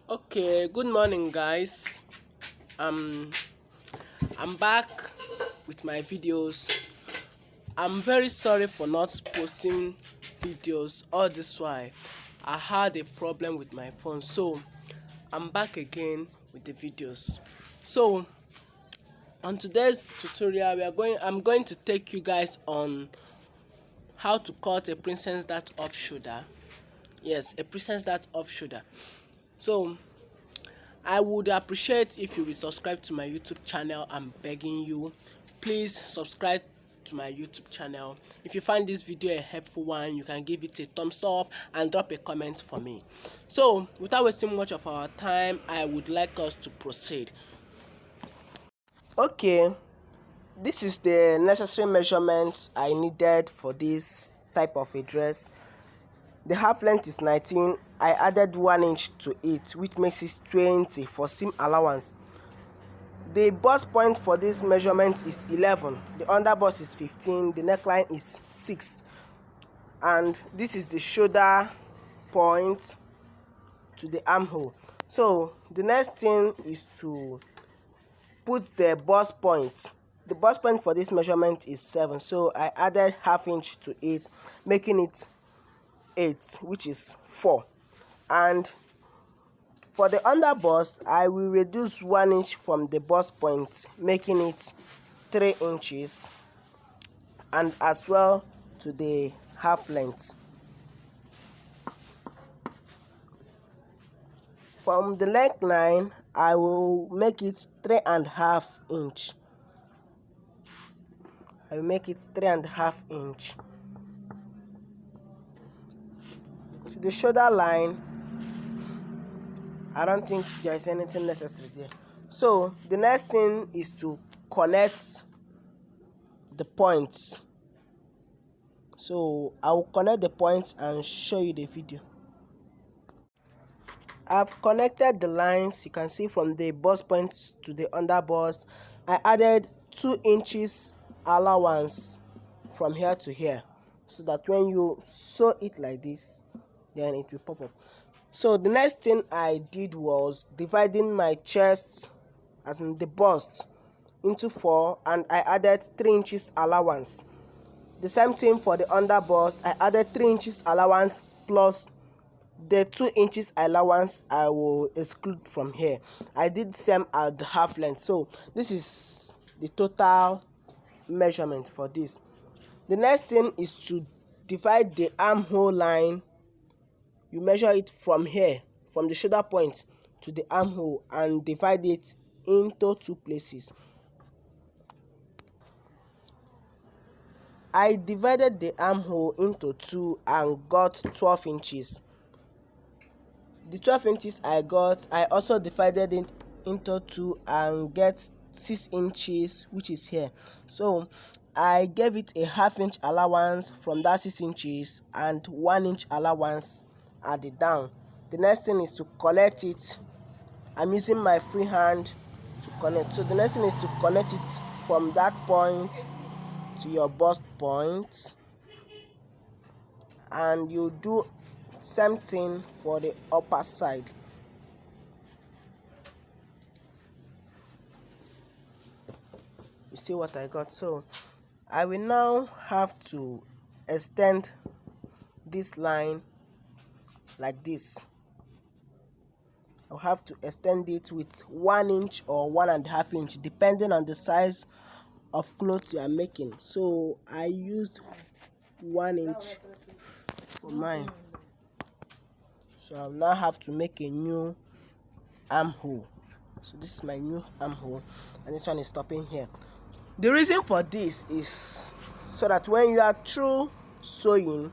Okay, good morning, guys. Um, I'm back with my videos. I'm very sorry for not posting videos all this while. I had a problem with my phone, so I'm back again with the videos. So, on today's tutorial, I'm going to take you guys on how to cut a princess dart off shoulder. Yes, a princess dart off shoulder. So, I would appreciate if you will subscribe to my YouTube channel. I'm begging you. Please subscribe to my YouTube channel. If you find this video a helpful one, you can give it a thumbs up and drop a comment for me. So, without wasting much of our time, I would like us to proceed. Okay, this is the necessary measurements I needed for this type of a dress. The half length is 19. I added 1 inch to it, which makes it 20 for seam allowance. The bust point for this measurement is 11. The under bust is 15. The neckline is 6. And this is the shoulder point to the armhole. So the next thing is to put the bust point. The bust point for this measurement is 7. So I added half inch to it, making it 8, which is 4. And for the under bust, I will reduce 1 inch from the bust point, making it 3 inches, and as well to the half length. From the neckline, I will make it 3.5 inch. I will make it 3.5 inch. To the shoulder line, I don't think there is anything necessary there. So the next thing is to connect the points. So I will connect the points and show you the video. I've connected the lines. You can see from the bust point to the under bust, I added 2 inches allowance from here to here, so that when you sew it like this, then it will pop up. So the next thing I did was dividing my chest, as in the bust, into 4, and I added 3 inches allowance. The same thing for the under bust. I added 3 inches allowance plus the 2 inches allowance I will exclude from here. I did same at the half length. So this is the total measurement for this. The next thing is to divide the armhole line. You measure it from here, from the shoulder point to the armhole, and divide it into 2 places. I divided the armhole into 2 and got 12 inches. The 12 inches I got, I also divided it into 2 and get 6 inches, which is here. So I gave it a half inch allowance from that 6 inches and 1 inch allowance at the down. The next thing is to connect it. I'm using my free hand to connect. So the next thing is to connect it from that point to your bust point, and you do same thing for the upper side. You see what I got? So I will now have to extend this line like this. I'll have to extend it with 1 inch or 1.5 inch, depending on the size of clothes you are making. So I used 1 inch for mine. So I'll now have to make a new armhole. So this is my new armhole, and this one is stopping here. The reason for this is so that when you are through sewing,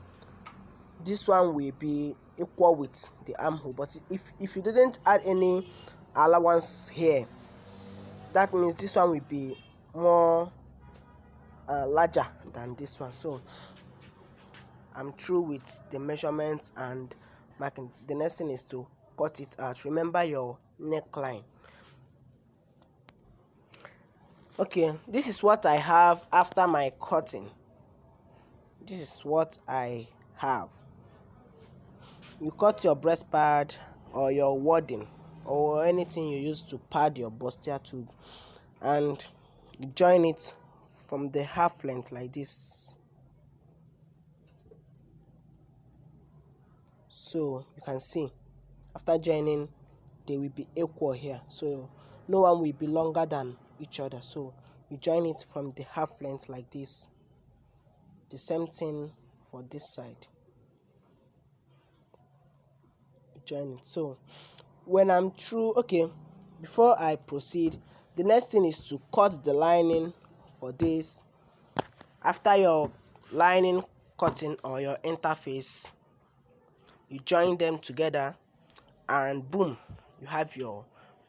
this one will be equal with the armhole. But if you didn't add any allowance here, that means this one will be more larger than this one. So I'm through with the measurements and marking. The next thing is to cut it out. Remember your neckline. Okay, this is what I have after my cutting. This is what I have. You cut your breast pad or your wadding. or anything you use to pad your bustier tube, and join it from the half length like this. So you can see after joining they will be equal here, so no one will be longer than each other. So you join it from the half length like this. The same thing for this side, join it. So when I'm through, okay, before I proceed, the next thing is to cut the lining for this. After your lining cutting or your interface, you join them together, and boom, you have your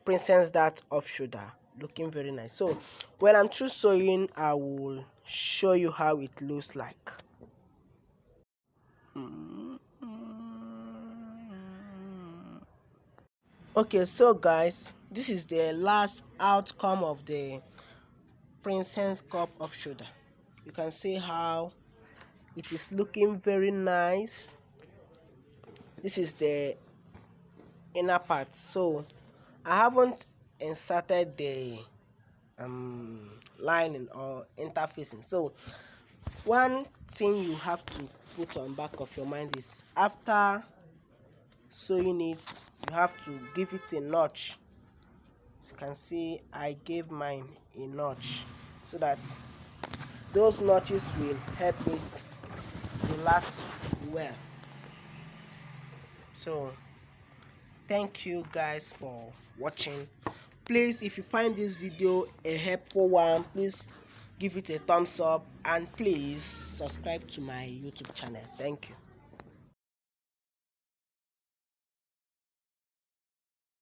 princess dart off shoulder looking very nice. So when I'm through sewing, I will show you how it looks like. Okay, so guys, this is the last outcome of the princess cup off shoulder. You can see how it is looking very nice. This is the inner part. So I haven't inserted the lining or interfacing. So one thing you have to put on back of your mind is, after sewing it, you have to give it a notch. As you can see, I gave mine a notch so that those notches will help it to last well. So thank you guys for watching. Please, if you find this video a helpful one, please give it a thumbs up, and please subscribe to my YouTube channel. Thank you.